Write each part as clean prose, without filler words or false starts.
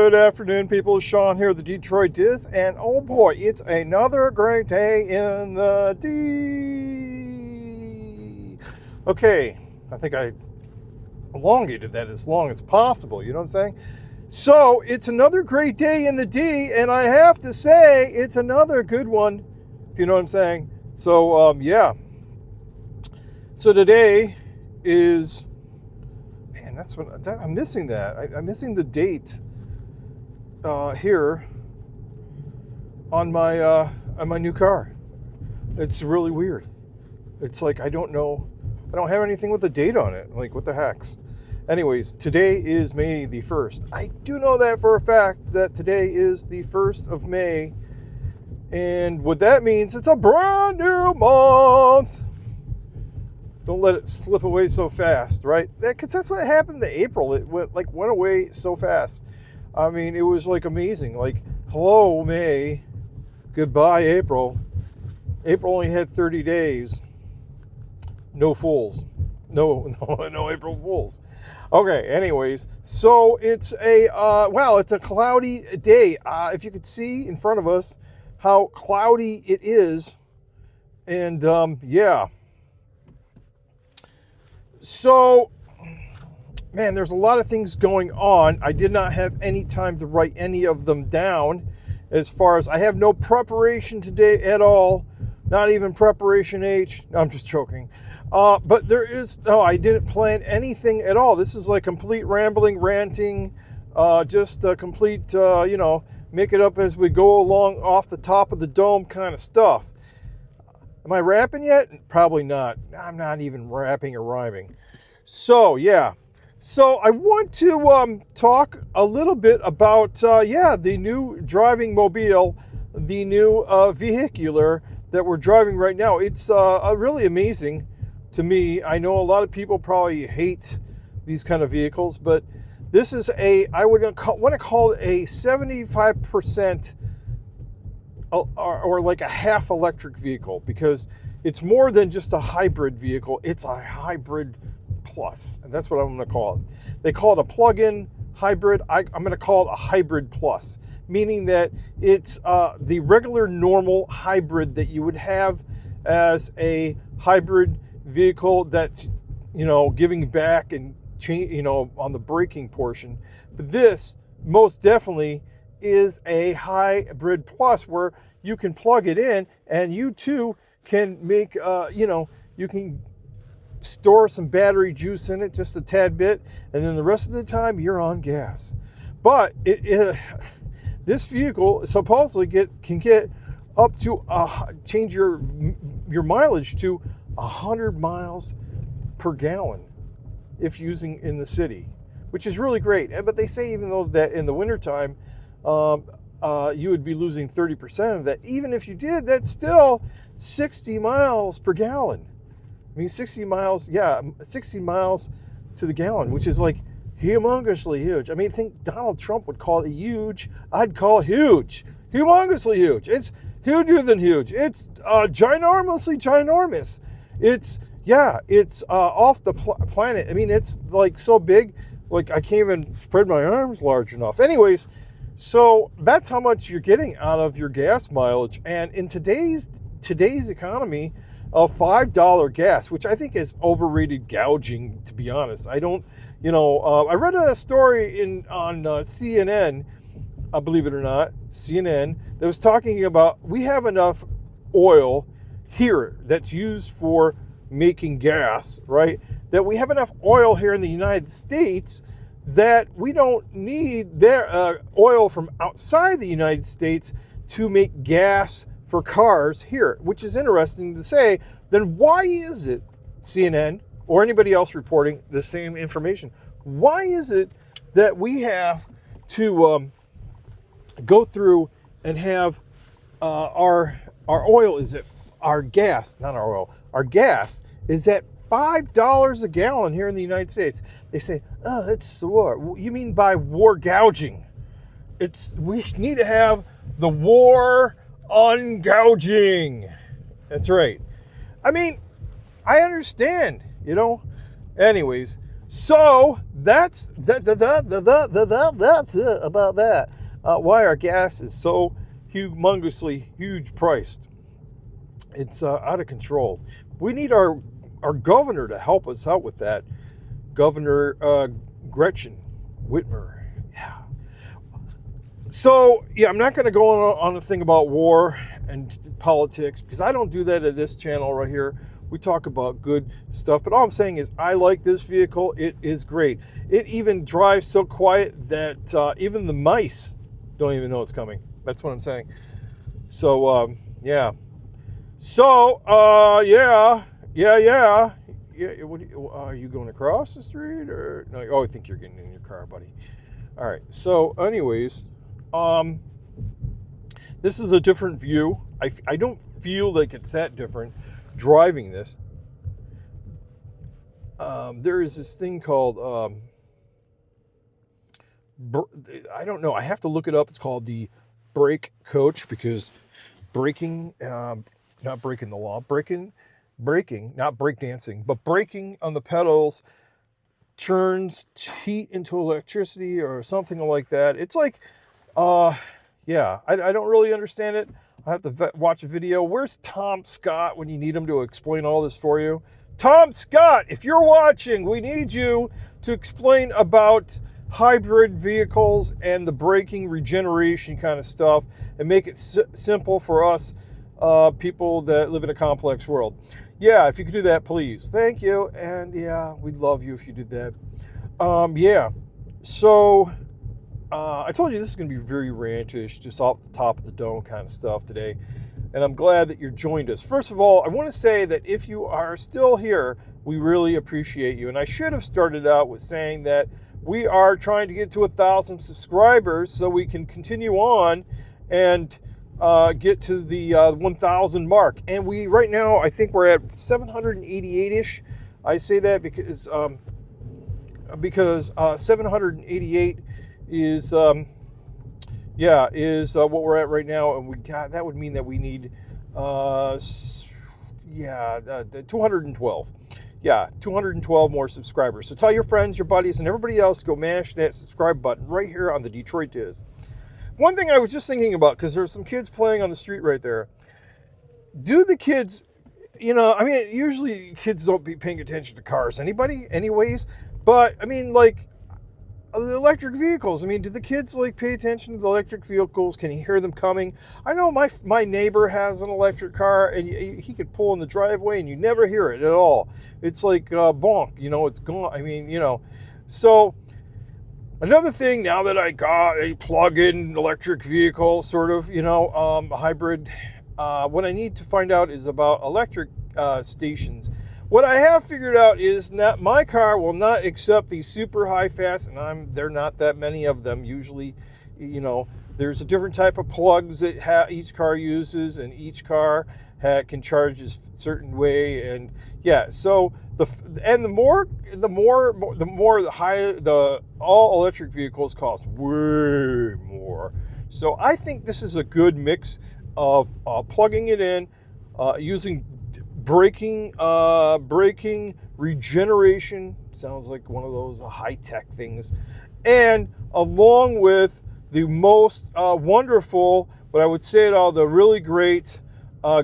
Good afternoon, people. Sean here, the Detroit Diz, and oh boy, it's another great day in the D. Okay, I think I elongated that as long as possible, you know what I'm saying? So, it's another great day in the D, and I have to say, it's another good one, if you know what I'm saying. So, yeah. So today is, man, I'm missing that. I'm missing the date here on my new car. It's really weird. It's like I don't have anything with the date on it. Like, what the heck's? Anyways, today is May the 1st. I do know that for a fact that today is the 1st of May. And what that means, it's a brand new month. Don't let it slip away so fast, right? Because that's what happened to April. It went away so fast. I mean, it was like amazing. Like, hello, May. Goodbye, April. April only had 30 days. No fools. No April Fools. Okay, anyways. So it's it's a cloudy day. If you could see in front of us how cloudy it is. And, yeah. So, man, there's a lot of things going on. I did not have any time to write any of them down. As far as I have no preparation today at all. Not even preparation H. No, I'm just joking. But I didn't plan anything at all. This is like complete rambling, ranting, just a complete, make it up as we go along off the top of the dome kind of stuff. Am I rapping yet? Probably not. I'm not even rapping or rhyming. So, yeah. So, I want to talk a little bit about, the new driving mobile, the new vehicular that we're driving right now. It's really amazing to me. I know a lot of people probably hate these kind of vehicles, but this is I want to call it a 75% or like a half electric vehicle, because it's more than just a hybrid vehicle. It's a hybrid plus, and that's what I'm going to call it. They call it a plug-in hybrid. I'm going to call it a hybrid plus, meaning that it's the regular normal hybrid that you would have as a hybrid vehicle that's, giving back and on the braking portion. But this most definitely is a hybrid plus, where you can plug it in and you too can make, you can store some battery juice in it, just a tad bit, and then the rest of the time you're on gas. But this vehicle supposedly can get up to change your mileage to 100 miles per gallon if using in the city, which is really great. But they say even though that in the wintertime you would be losing 30% of that. Even if you did, that's still 60 miles per gallon. I mean, 60 miles to the gallon, which is like humongously huge. I mean, I think Donald Trump would call it huge. I'd call it huge. Humongously huge. It's huger than huge. It's ginormously ginormous. It's off the planet. I mean, it's like so big, like I can't even spread my arms large enough. Anyways, so that's how much you're getting out of your gas mileage. And in today's economy, of $5 gas, which I think is overrated gouging, to be honest. I don't, I read a story on CNN, believe it or not, CNN, that was talking about we have enough oil here that's used for making gas, right? That we have enough oil here in the United States that we don't need their oil from outside the United States to make gas for cars here, which is interesting to say. Then why is it, CNN or anybody else reporting the same information, why is it that we have to go through and have our oil is at our gas, not our oil, our gas is at $5 a gallon here in the United States? They say, oh, it's the war. You mean by war gouging? We need to have the war on gouging. That's right. I mean, I understand, Anyways, So that's that's about that. Why our gas is so humongously huge priced. It's out of control. We need our governor to help us out with that. Governor Gretchen Whitmer. Yeah. So, yeah, I'm not going to go on a thing about war and politics because I don't do that at this channel right here. We talk about good stuff. But all I'm saying is I like this vehicle. It is great. It even drives so quiet that even the mice don't even know it's coming. That's what I'm saying. So, yeah. So, yeah. What are you going across the street or no? Oh, I think you're getting in your car, buddy. All right. So, anyways, this is a different view. I don't feel like it's that different driving this. There is this thing called I don't know. I have to look it up. It's called the brake coach because braking. Not breaking the law, braking, not break dancing, but braking on the pedals turns heat into electricity or something like that. It's like, yeah, I don't really understand it. I have to watch a video. Where's Tom Scott when you need him to explain all this for you? Tom Scott, if you're watching, we need you to explain about hybrid vehicles and the braking regeneration kind of stuff and make it simple for us people that live in a complex world. Yeah, if you could do that, please. Thank you. And yeah, we'd love you if you did that. Yeah. So I told you this is going to be very ranchish, just off the top of the dome kind of stuff today. And I'm glad that you joined us. First of all, I want to say that if you are still here, we really appreciate you. And I should have started out with saying that we are trying to get to 1,000 subscribers so we can continue on and get to the 1,000 mark. And we right now, I think we're at 788-ish. I say that because 788 is what we're at right now, and that would mean that we need 212. Yeah, 212 more subscribers. So tell your friends, your buddies, and everybody else, go mash that subscribe button right here on the Detroit Diz. One thing I was just thinking about, because there's some kids playing on the street right there. Do the kids, I mean, usually kids don't be paying attention to cars. Anybody? Anyways? But, I mean, like, the electric vehicles. I mean, do the kids, like, pay attention to the electric vehicles? Can you hear them coming? I know my neighbor has an electric car, and he could pull in the driveway, and you never hear it at all. It's like bonk, it's gone. I mean, so... Another thing, now that I got a plug-in electric vehicle, sort of, a hybrid, what I need to find out is about electric stations. What I have figured out is that my car will not accept the super high fast, and there are not that many of them. Usually, there's a different type of plugs that each car uses, and each car can charge a certain way, and yeah. So the all electric vehicles cost way more. So I think this is a good mix of plugging it in, using braking regeneration. Sounds like one of those high-tech things, and along with the most wonderful, but I would say it all, the really great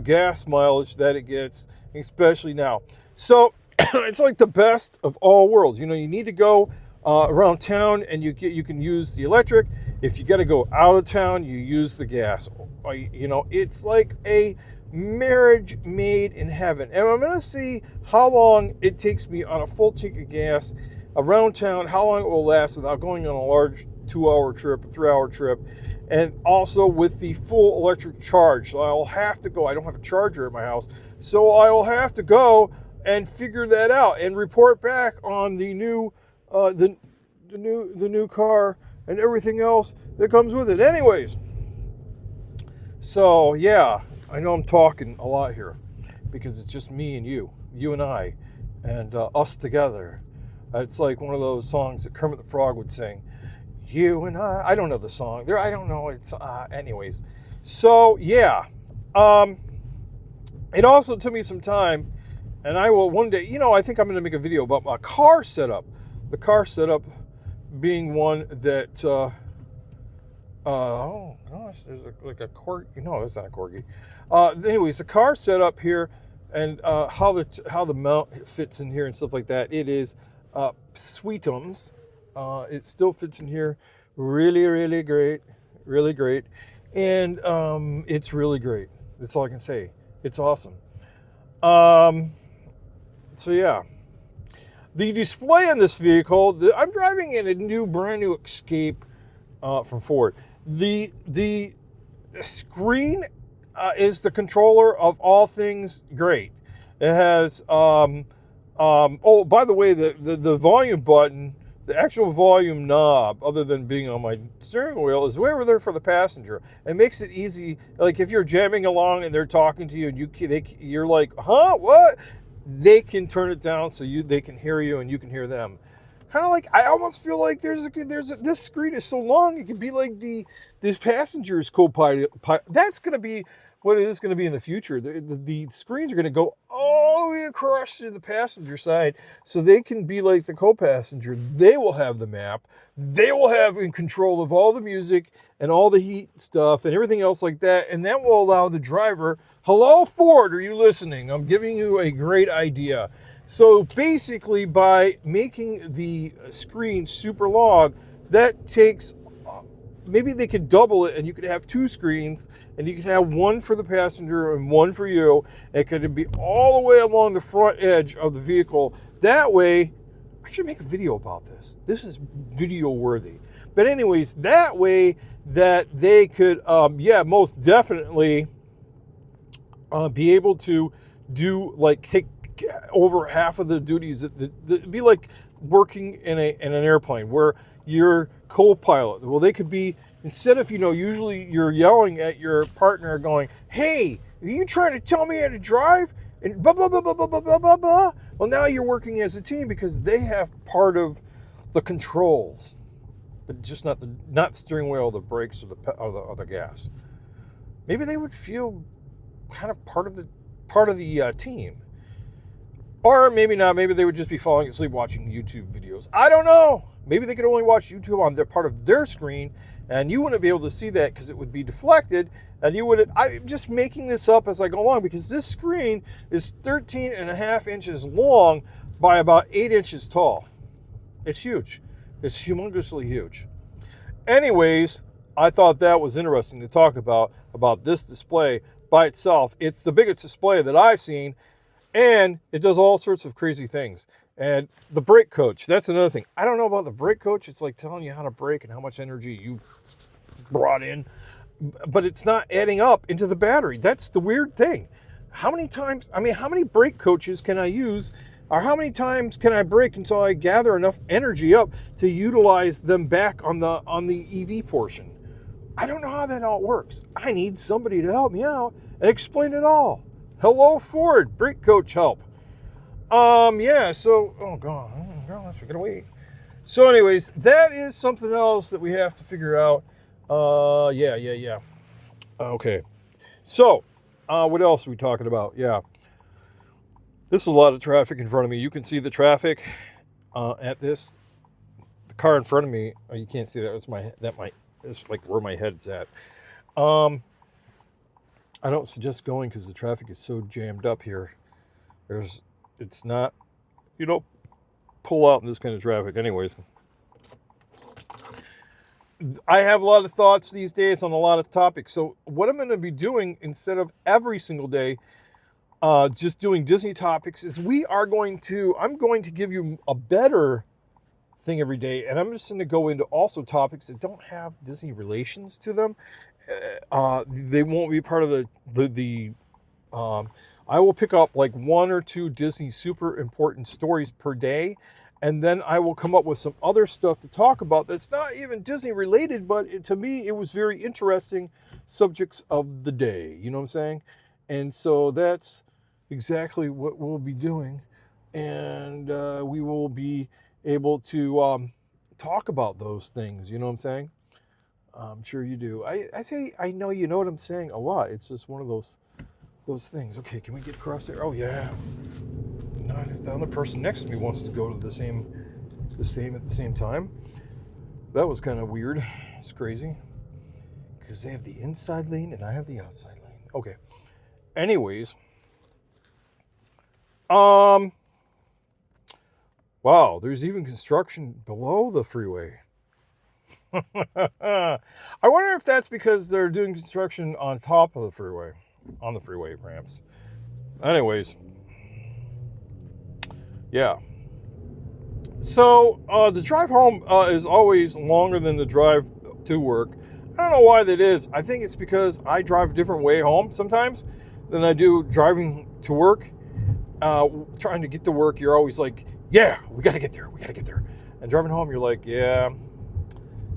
gas mileage that it gets, especially now. So it's like the best of all worlds. You need to go around town and you can use the electric. If you got to go out of town, you use the gas. It's like a marriage made in heaven. And I'm going to see how long it takes me on a full tank of gas around town, how long it will last without going on a large 2-hour trip, a 3-hour trip, and also with the full electric charge. So I'll have to go. I don't have a charger at my house, so I will have to go and figure that out and report back on the new new car and everything else that comes with it. Anyways, so yeah, I know I'm talking a lot here because it's just me and you and I, and us together. It's like one of those songs that Kermit the Frog would sing. You and I don't know the song. I don't know. It's anyways. So yeah, it also took me some time, and I will one day. I think I'm going to make a video about my car setup. the car setup being one that, oh gosh, there's like a corgi. No, that's not a corgi. Anyways, the car setup here and how the mount fits in here and stuff like that. It is sweetums. It still fits in here really, really great, really great, and it's really great. That's all I can say. It's awesome. So yeah, the display on this vehicle. I'm driving in a brand new Escape from Ford. The screen is the controller of all things great. It has oh, by the way, the volume button, the actual volume knob, other than being on my steering wheel, is way over there for the passenger. It makes it easy. Like if you're jamming along and they're talking to you, and you're like, huh, what? They can turn it down so they can hear you and you can hear them. Kind of like, I almost feel like this screen is so long, it could be like this passenger's co-pilot. That's going to be what it is going to be in the future. The screens are going to go all the way across to the passenger side so they can be like the co-passenger. They will have the map. They will have in control of all the music and all the heat stuff and everything else like that. And that will allow the driver, hello, Ford, are you listening? I'm giving you a great idea. So basically, by making the screen super long, that takes, maybe they could double it and you could have two screens and you could have one for the passenger and one for you. It could be all the way along the front edge of the vehicle. That way, I should make a video about this. This is video worthy. But anyways, that way that they could, most definitely be able to do take over half of the duties. It'd be like working in an airplane where you're co-pilot. Well, they could be, instead of, usually you're yelling at your partner going, hey, are you trying to tell me how to drive? And blah, blah, blah, blah, blah, blah, blah, blah, blah. Well, now you're working as a team because they have part of the controls, but just not the steering wheel, the brakes, or the gas. Maybe they would feel kind of part of the team. Or maybe not. Maybe they would just be falling asleep watching YouTube videos. I don't know. Maybe they could only watch YouTube on their part of their screen, and you wouldn't be able to see that because it would be deflected, and you wouldn't. I'm just making this up as I go along because this screen is 13.5 inches long by about 8 inches tall. It's huge. It's humongously huge. Anyways, I thought that was interesting to talk about this display by itself. It's the biggest display that I've seen. And it does all sorts of crazy things. And the brake coach, that's another thing. I don't know about the brake coach. It's like telling you how to brake and how much energy you brought in. But it's not adding up into the battery. That's the weird thing. How many brake coaches can I use? Or how many times can I brake until I gather enough energy up to utilize them back on the EV portion? I don't know how that all works. I need somebody to help me out and explain it all. Hello, Ford, brake coach help. So, oh God, let's get away. So anyways, that is something else that we have to figure out. Okay. So, what else are we talking about? Yeah. This is a lot of traffic in front of me. You can see the traffic at this. The car in front of me, you can't see that. It's like where my head's at. I don't suggest going because the traffic is so jammed up here. It's not, you don't pull out in this kind of traffic. Anyways, I have a lot of thoughts these days on a lot of topics. So what I'm going to be doing instead of every single day, just doing Disney topics, is I'm going to give you a better thing every day. And I'm just going to go into also topics that don't have Disney relations to them. They won't be part of the I will pick up like 1 or 2 Disney super important stories per day, and then I will come up with some other stuff to talk about that's not even Disney related, but to me it was very interesting subjects of the day, you know what I'm saying? And so that's exactly what we'll be doing, and we will be able to talk about those things, you know what I'm saying? I'm sure you do. I say I know you know what I'm saying a lot. It's just one of those things. Okay, can we get across there? Oh yeah. Not if the other person next to me wants to go to the the same at the same time. That was kind of weird. It's crazy. Because they have the inside lane and I have the outside lane. Okay. Anyways. Wow, there's even construction below the freeway. I wonder if that's because they're doing construction on top of the freeway, on the freeway ramps. Anyways, yeah. So the drive home is always longer than the drive to work. I don't know why that is. I think it's because I drive a different way home sometimes than I do driving to work. Trying to get to work, you're always like, yeah, we got to get there. And driving home, you're like, yeah,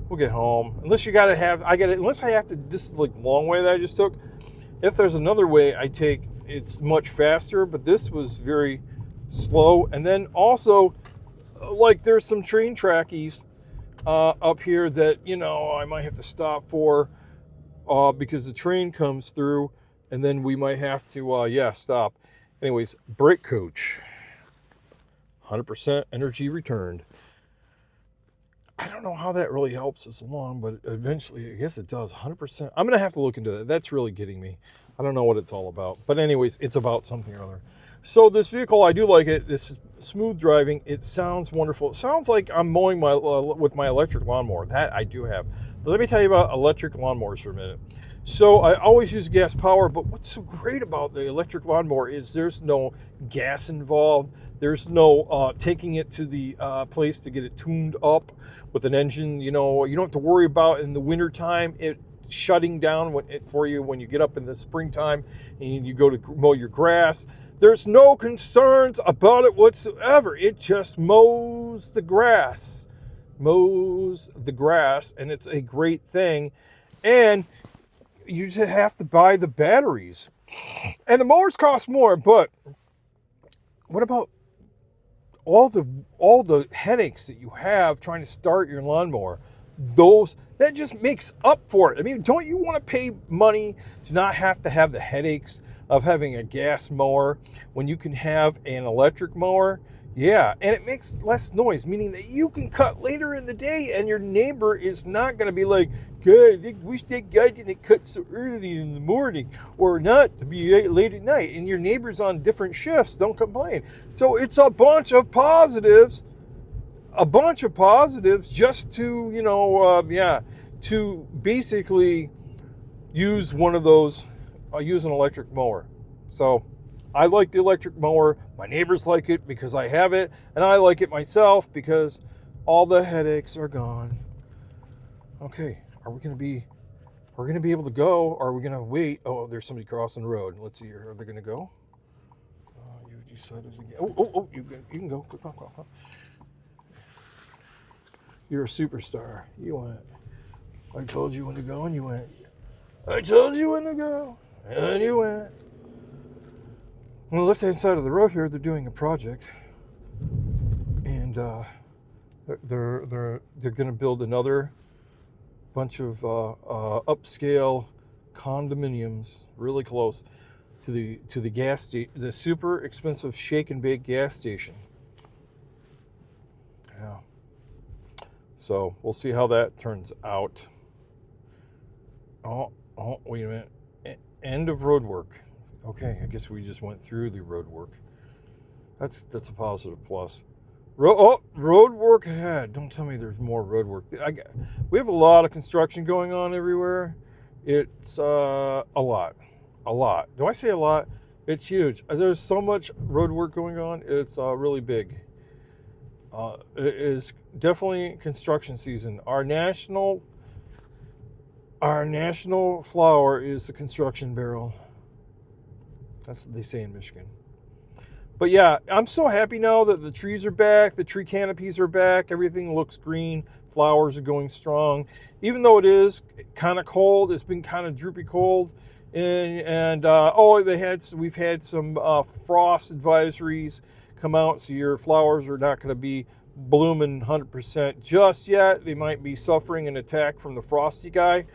we'll get home. Unless I have to, this like long way that I just took. If there's another way I take, it's much faster, but this was very slow. And then also, like there's some train trackies up here that, I might have to stop for because the train comes through and then we might have to, stop. Anyways, brake coach, 100% energy returned. I don't know how that really helps us along, but eventually, I guess it does. 100%. I'm going to have to look into that. That's really getting me. I don't know what it's all about. But anyways, it's about something or other. So this vehicle, I do like it. This is smooth driving. It sounds wonderful. It sounds like I'm mowing with my electric lawnmower. That I do have. But let me tell you about electric lawnmowers for a minute. So I always use gas power, but what's so great about the electric lawnmower is there's no gas involved. There's no taking it to the place to get it tuned up with an engine. You don't have to worry about in the wintertime it shutting down for you when you get up in the springtime and you go to mow your grass. There's no concerns about it whatsoever. It just mows the grass. And it's a great thing. And you just have to buy the batteries. And the mowers cost more, but what about all the headaches that you have trying to start your lawnmower? That just makes up for it. I mean, don't you want to pay money to not have to have the headaches of having a gas mower when you can have an electric mower? Yeah, and it makes less noise, meaning that you can cut later in the day and your neighbor is not going to be like, God, I wish that guy didn't cut so early in the morning, or not to be late at night. And your neighbor's on different shifts, don't complain. So it's a bunch of positives just to, to basically use one of those, use an electric mower. So I like the electric mower. My neighbors like it because I have it, and I like it myself because all the headaches are gone. Okay, we're going to be able to go, or are we going to wait? Oh, there's somebody crossing the road. Let's see here. Are they going to go? You decided to go. You can go. Come on. You're a superstar. You went. I told you when to go, and you went. I told you when to go, and you went. On the left-hand side of the road here, they're doing a project, and they're going to build another bunch of upscale condominiums really close to the gas station, the super expensive shake and bake gas station. Yeah. So we'll see how that turns out. Oh, wait a minute. End of road work. Okay, I guess we just went through the road work. That's a positive plus. Road work ahead. Don't tell me there's more road work. We have a lot of construction going on everywhere. It's a lot. Do I say a lot? It's huge. There's so much road work going on. It's really big. It is definitely construction season. Our national flower is the construction barrel. That's what they say in Michigan. But yeah, I'm so happy now that the trees are back, the tree canopies are back, everything looks green, flowers are going strong. Even though it is kind of cold, it's been kind of droopy cold. And we've had some frost advisories come out, so your flowers are not going to be blooming 100% just yet. They might be suffering an attack from the frosty guy.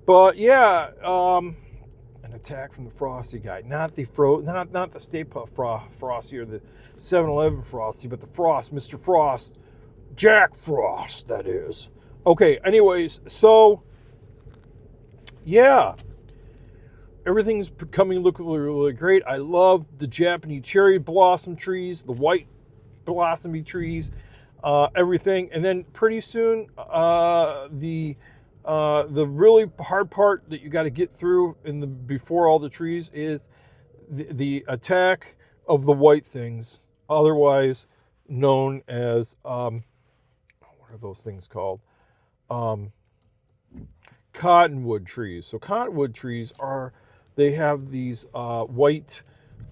But yeah, an attack from the frosty guy, not the Stay Puft Frosty or the 7-Eleven Frosty, but the Frost, Mr. Frost, Jack Frost, that is. Okay, anyways, so yeah, everything's becoming look really, really great. I love the Japanese cherry blossom trees, the white blossomy trees, everything. And then pretty soon, the really hard part that you got to get through before all the trees is the attack of the white things, otherwise known as what are those things called? Cottonwood trees. So cottonwood trees they have these white,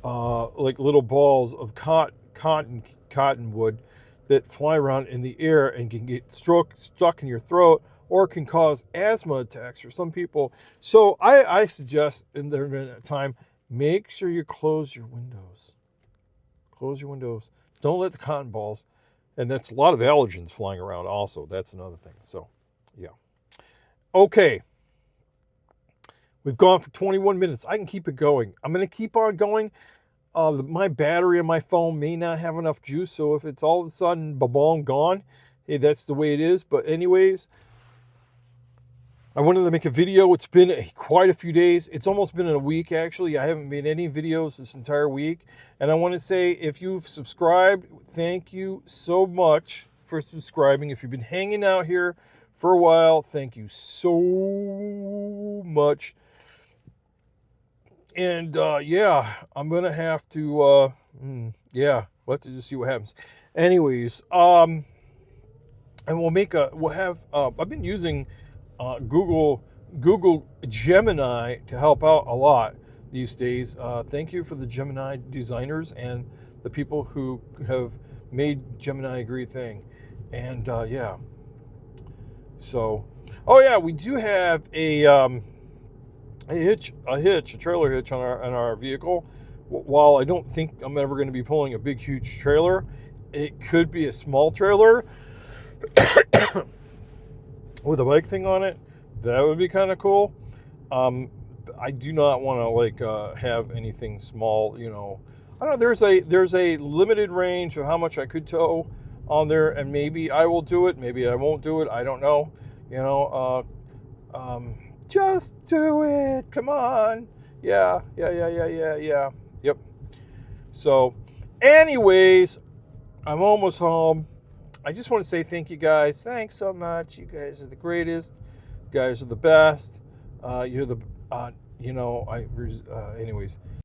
like little balls of cottonwood that fly around in the air and can get stuck in your throat, or can cause asthma attacks for some people. So I suggest in that time, make sure you close your windows. Close your windows. Don't let the cotton balls, and that's a lot of allergens flying around also. That's another thing. So, yeah. Okay. We've gone for 21 minutes. I can keep it going. I'm going to keep on going. My battery on my phone may not have enough juice, so if it's all of a sudden ba-bong gone, hey, that's the way it is. But anyways, I wanted to make a video. It's been quite a few days. It's almost been a week, actually. I haven't made any videos this entire week. And I want to say, if you've subscribed, thank you so much for subscribing. If you've been hanging out here for a while, thank you so much. And yeah, I'm going to have to, we'll have to just see what happens. Anyways, and I've been using Google Gemini to help out a lot these days. Thank you for the Gemini designers and the people who have made Gemini a great thing. And yeah, so we do have a trailer hitch on our vehicle. While I don't think I'm ever going to be pulling a big huge trailer, it could be a small trailer with a bike thing on it. That would be kind of cool. I do not want to have anything small, I don't know, there's a limited range of how much I could tow on there, and maybe I will do it, maybe I won't do it, I don't know. Just do it, come on. Yeah. Yep. So anyways, I'm almost home. I just want to say thank you guys. Thanks so much. You guys are the greatest. You guys are the best. You're the, anyways.